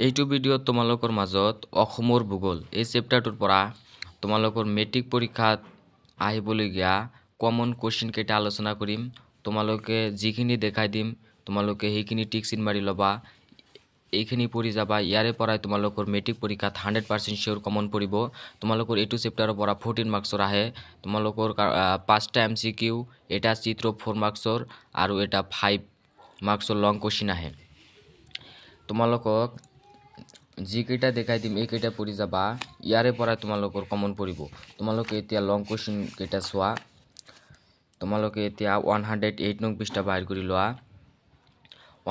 এইটো ভিডিঅ'ত তোমালোকৰ মাজত অসমৰ ভূগোল এই চেপ্টাৰটোৰ পৰা তোমালোকৰ মেট্ৰিক পৰীক্ষাত আহিবলগীয়া কমন কোৱেশ্চন কেইটা আলোচনা কৰিম। তোমালোকে যিখিনি দেখাই দিম তোমালোকে সেইখিনি টিক চিন মাৰি ল'বা। এইখিনি পঢ়ি যাবা। ইয়াৰে পৰাই তোমালোকৰ মেট্ৰিক পৰীক্ষাত 100% শিওৰ কমন পৰিব। তোমালোকৰ এইটো চেপ্টাৰৰ পৰা 14 মাৰ্কছৰ আহে। তোমালোকৰ 5টা MCQ, এটা চিত্ৰ 4 মাৰ্কছৰ আৰু এটা 5 মাৰ্কছৰ লং কোৱেশ্চন আহে। তোমালোকক যিকেইটা দেখাই দিম এইকেইটা পঢ়ি যাবা। ইয়াৰে পৰা তোমালোকৰ কমন পৰিব। তোমালোকে এতিয়া লং কোৱেশ্চন কেইটা চোৱা। তোমালোকে এতিয়া 108 নং পৃষ্ঠা বাহিৰ কৰি লোৱা।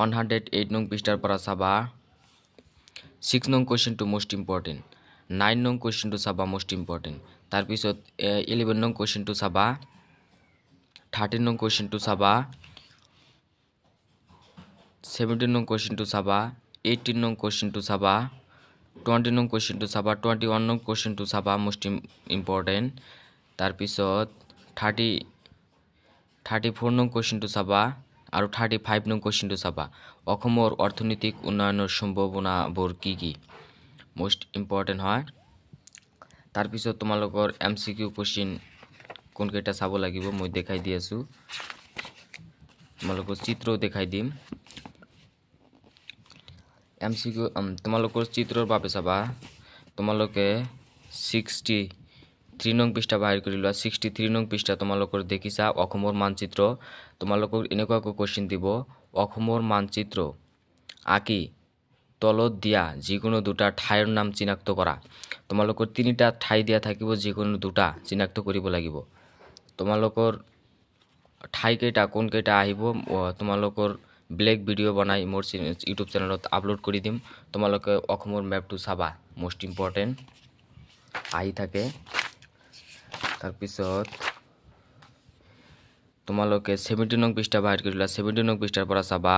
108 নং পৃষ্ঠাৰ পৰা চাবা। 6 নং কোৱেশ্চনটো মোষ্ট ইম্পৰ্টেণ্ট, 9 নং কোৱেশ্চনটো চাবা মোষ্ট ইম্পৰ্টেণ্ট, তাৰপিছত 11 নং কোৱেশ্চনটো চাবা, 13 নং কোৱেশ্চনটো চাবা, 17 নং কোৱেশ্চনটো চাবা, 18 নং কোৱেশ্চনটো চাবা, 20 নং কোৱেশ্চনটো চাবা, 21 নং কোৱেশ্চনটো চাবা মোষ্ট ইম্পৰ্টেণ্ট, তাৰপিছত 34 নং কোৱেশ্চনটো চাবা আৰু 35 নং কোৱেশ্চনটো চাবা। অসমৰ অৰ্থনৈতিক উন্নয়নৰ সম্ভাৱনাবোৰ কি কি মোষ্ট ইম্পৰ্টেণ্ট হয়। তাৰপিছত তোমালোকৰ MCQ কোৱেশ্চন কোনকেইটা চাব লাগিব মই দেখাই দি আছোঁ। তোমালোকৰ চিত্ৰও দেখাই দিম। MCQ তোমালোকৰ চিত্ৰৰ বাবে চাবা। তোমালোকে 63 নং পৃষ্ঠা বাহিৰ কৰি লোৱা। 63 নং পৃষ্ঠা তোমালোকৰ দেখিছা অসমৰ মানচিত্ৰ। তোমালোকক এনেকুৱাকৈ কোৱেশ্চন দিব, অসমৰ মানচিত্ৰ আঁকি তলত দিয়া যিকোনো দুটা ঠাইৰ নাম চিনাক্ত কৰা। তোমালোকৰ 3টা ঠাই দিয়া থাকিব, যিকোনো দুটা চিনাক্ত কৰিব লাগিব। তোমালোকৰ ঠাইকেইটা কোনকেইটা আহিব তোমালোকৰ ব্লেক ভিডিঅ' বনাই মোৰ ইউটিউব চেনেলত আপলোড কৰি দিম। তোমালোকে অসমৰ মেপটো চাবা, মোষ্ট ইম্পৰ্টেণ্ট আহি থাকে। তাৰপিছত তোমালোকে 70 নং পৃষ্ঠা বাহিৰ কৰি লোৱা। 70 নং পৃষ্ঠাৰ পৰা চাবা।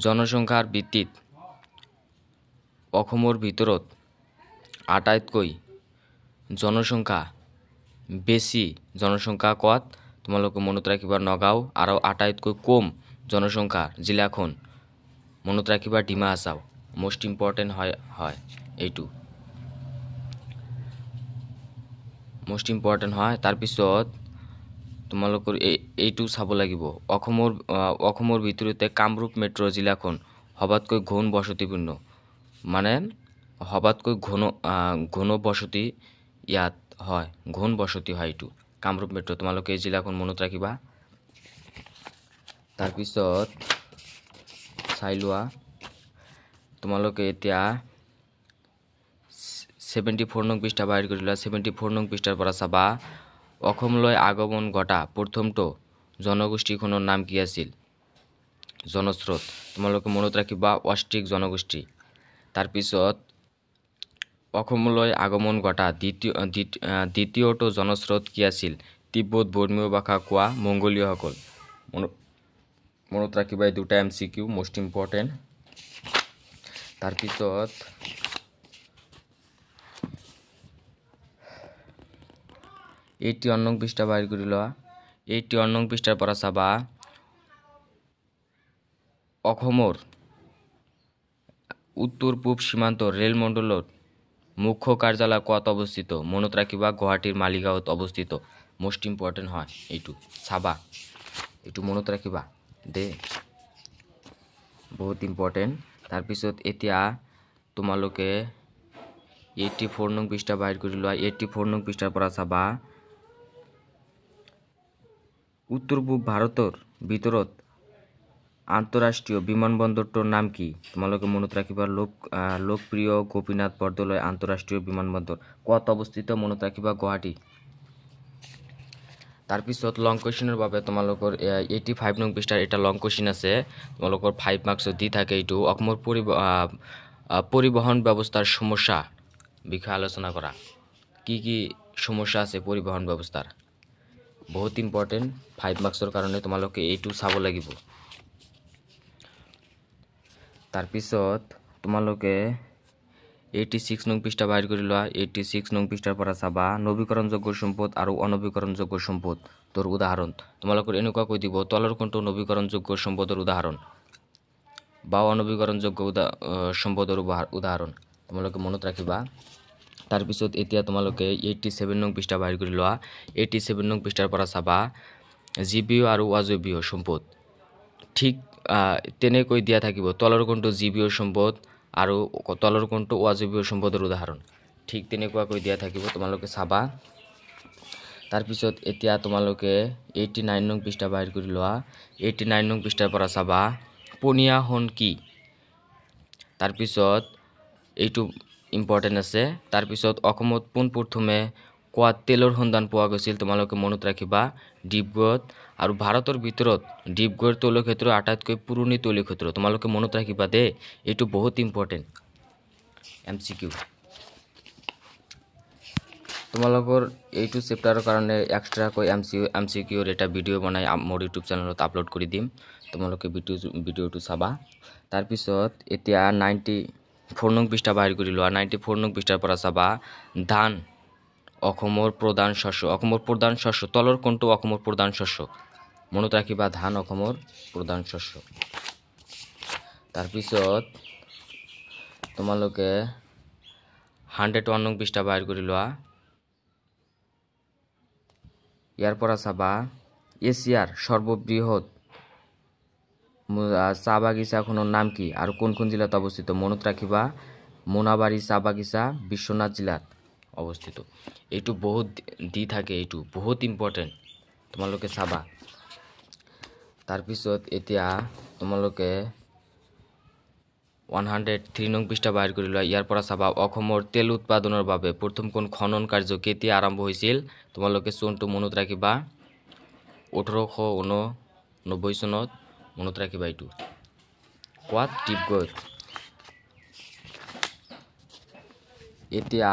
জনসংখ্যাৰ ভিত্তিত অসমৰ ভিতৰত আটাইতকৈ জনসংখ্যা বেছি জনসংখ্যা ক'ত তোমালোকে মনত ৰাখিবা, নগাঁও। আৰু আটাইতকৈ কম জনসংখ্যা জিলাখন মনত ৰাখিবা, ডিমা হাছাও। মোষ্ট ইম্পৰ্টেণ্ট হয় এইটো মোষ্ট ইম্পৰ্টেণ্ট হয়। তাৰপিছত তোমালোকৰ এইটো চাব লাগিব, অসমৰ ভিতৰতে কামৰূপ মেট্ৰ' জিলাখন সবাতকৈ ঘন বসতিপূৰ্ণ, মানে সবাতকৈ ঘন বসতি ইয়াত হয়, ঘন বসতি হয় এইটো কামৰূপ মেট্ৰ'। তোমালোকে এই জিলাখন মনত ৰাখিবা। তাৰপিছত চাই লোৱা। তোমালোকে এতিয়া 74 নং পৃষ্ঠা বাহিৰ কৰি লোৱা। 74 নং পৃষ্ঠাৰ পৰা চাবা। অসমলৈ আগমন ঘটা প্ৰথমটো জনগোষ্ঠীখনৰ নাম কি আছিল? জনস্ৰোত। তোমালোকে মনত ৰাখিবা, অষ্ট্ৰিক জনগোষ্ঠী। তাৰপিছত অসমলৈ আগমন ঘটা দ্বিতীয়টো জনস্ৰোত কি আছিল? তিব্বত বৰ্মীয় ভাষা কোৱা মংগোলীয়সকল। মনত ৰাখিবা এই দুটা MCQ মোষ্ট ইম্পৰ্টেণ্ট। তাৰপিছত 81 নং পৃষ্ঠা বাহিৰ কৰি লোৱা। 81 নং পৃষ্ঠাৰ পৰা চাবা। অসমৰ উত্তৰ পূব সীমান্তৰ ৰেলমণ্ডলৰ মুখ্য কাৰ্যালয় ক'ত অৱস্থিত? মনত ৰাখিবা, গুৱাহাটীৰ মালিগাঁৱত অৱস্থিত। মোষ্ট ইম্পৰ্টেণ্ট হয় এইটো চাবা, এইটো মনত ৰাখিবা দে, বহুত ইম্পৰ্টেণ্ট। তাৰপিছত এতিয়া তোমালোকে 84 নং পৃষ্ঠা বাহিৰ কৰি লোৱা। 84 নং পৃষ্ঠাৰ পৰা চাবা। উত্তৰ পূব ভাৰতৰ ভিতৰত আন্তঃৰাষ্ট্ৰীয় বিমানবন্দৰটোৰ নাম কি? তোমালোকে মনত ৰাখিবা, লোকপ্ৰিয় গোপীনাথ বৰদলৈ আন্তঃৰাষ্ট্ৰীয় বিমানবন্দৰ ক'ত অৱস্থিত? মনত ৰাখিবা, গুৱাহাটী। তাৰপিছত লং কুৱেশ্চনৰ বাবে তোমালোকৰ 85 নং পৃষ্ঠাৰ এটা লং কুৱেশ্চন আছে। তোমালোকৰ 5 মাৰ্কছত দি থাকে এইটো। অসমৰ পৰিবহণ ব্যৱস্থাৰ সমস্যা বিষয়ে আলোচনা কৰা। কি কি সমস্যা আছে পৰিবহণ ব্যৱস্থাৰ? বহুত ইম্পৰ্টেণ্ট 5 মাৰ্কছৰ কাৰণে তোমালোকে এইটো চাব লাগিব। তাৰপিছত তোমালোকে 86 নং পৃষ্ঠা বাহিৰ কৰি লোৱা। 86 নং পৃষ্ঠাৰ পৰা চাবা। নৱীকৰণযোগ্য সম্পদ আৰু অনৱীকৰণযোগ্য সম্পদৰ উদাহৰণ। তোমালোকৰ এনেকুৱাকৈ দিব, তলৰ কোনটো নৱীকৰণযোগ্য সম্পদৰ উদাহৰণ? বা অনবীকৰণযোগ্য সম্পদৰ উদাহৰণ তোমালোকে মনত ৰাখিবা। তাৰপিছত এতিয়া তোমালোকে 87 নং পৃষ্ঠা বাহিৰ কৰি লোৱা। 87 নং পৃষ্ঠাৰ পৰা চাবা জীৱীয় আৰু অজৈৱীয় সম্পদ। ঠিক তেনেকৈ দিয়া থাকিব তলৰ কোণটো জীৱীয় সম্পদ আৰু তলৰ কোণটো অজৈৱীয় সম্পদৰ উদাহৰণ। ঠিক তেনেকুৱাকৈ দিয়া থাকিব, তোমালোকে চাবা। তাৰপিছত এতিয়া তোমালোকে 89 নং পৃষ্ঠা বাহিৰ কৰি লোৱা। 89 নং পৃষ্ঠাৰ পৰা চাবা পনীয়া সোণ কি। তাৰপিছত এইটো ইম্পৰ্টেণ্ট আছে। তাৰপিছত অসমত পোনপ্ৰথমে কোৱাত তেলৰ সন্ধান পোৱা গৈছিল, তোমালোকে মনত ৰাখিবা ডিব্ৰুগড়ত। আৰু ভাৰতৰ ভিতৰত ডিব্ৰুগড় তৈলক্ষেত্ৰ আটাইতকৈ পুৰণি তৈলক্ষেত্ৰ, তোমালোকে মনত ৰাখিবা দেই, এইটো বহুত ইম্পৰ্টেণ্ট MCQ। তোমালোকৰ এইটো চেপ্টাৰৰ কাৰণে এক্সট্ৰাকৈ MCQৰ এটা ভিডিঅ' বনাই মোৰ ইউটিউব চেনেলত আপলোড কৰি দিম, তোমালোকে ভিডিঅ'টো চাবা। তাৰপিছত এতিয়া 94 নং পৃষ্ঠা বাহিৰ কৰি লোৱা। 94 নং পৃষ্ঠাৰ পৰা চাবা ধান অসমৰ প্ৰধান শস্য। অসমৰ প্ৰধান শস্য তলৰ কোণটো অসমৰ প্ৰধান শস্য, মনত ৰাখিবা ধান অসমৰ প্ৰধান শস্য। তাৰপিছত তোমালোকে 101 নং পৃষ্ঠা বাহিৰ কৰি লোৱা। ইয়াৰ পৰা চাবা এছিয়াৰ সৰ্ববৃহৎ চাহ বাগিচাখনৰ নাম কি আৰু কোনখন জিলাত অৱস্থিত, মনত ৰাখিবা মোনাবাৰী চাহ বাগিচা বিশ্বনাথ জিলাত অৱস্থিত। এইটো বহুত দি থাকে, এইটো বহুত ইম্পৰ্টেণ্ট, তোমালোকে চাবা। তাৰপিছত এতিয়া তোমালোকে 103 নং পৃষ্ঠা বাহিৰ কৰি লোৱা। ইয়াৰ পৰা চাবা অসমৰ তেল উৎপাদনৰ বাবে প্ৰথমখন খনন কাৰ্য কেতিয়া আৰম্ভ হৈছিল, তোমালোকে চনটো মনত ৰাখিবা 1889 চনত, মনত ৰাখিবা এইটো কোৱাত ডিব্ৰুগড়। এতিয়া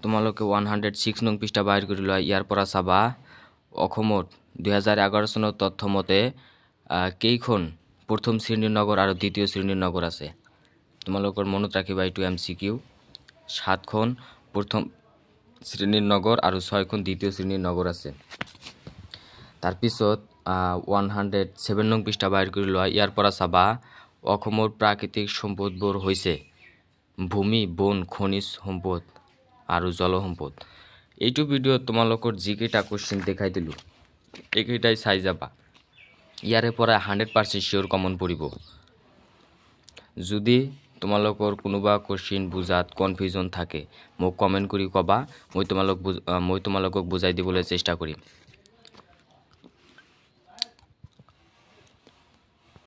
তোমালোকে 106 নং পৃষ্ঠা বাহিৰ কৰি লোৱা। ইয়াৰ পৰা চাবা অসমত 2011 চনৰ তথ্য মতে কেইখন প্ৰথম শ্ৰেণীৰ নগৰ আৰু দ্বিতীয় শ্ৰেণীৰ নগৰ আছে, তোমালোকৰ মনত ৰাখিবা এইটো MCQ। 7খন প্ৰথম শ্ৰেণীৰ নগৰ আৰু 6খন দ্বিতীয় শ্ৰেণীৰ নগৰ আছে। তাৰপিছত 107 নং পৃষ্ঠা বাহিৰ কৰি লোৱা। ইয়াৰ পৰা চাবা অসমৰ প্ৰাকৃতিক সম্পদবোৰ হৈছে ভূমি, বন, খনিজ সম্পদ আৰু জল সম্পদ। এইটো ভিডিঅ'ত তোমালোকৰ যিকেইটা কুৱেশ্যন দেখাই দিলোঁ এইকেইটাই চাই যাবা, ইয়াৰে পৰা 100% চিয়'ৰ কমন পৰিব। যদি তোমালোকৰ কোনোবা কুৱেশ্যন বুজাত কনফিউজন থাকে মোক কমেণ্ট কৰি ক'বা, মই তোমালোকক বুজাই দিবলৈ চেষ্টা কৰিম।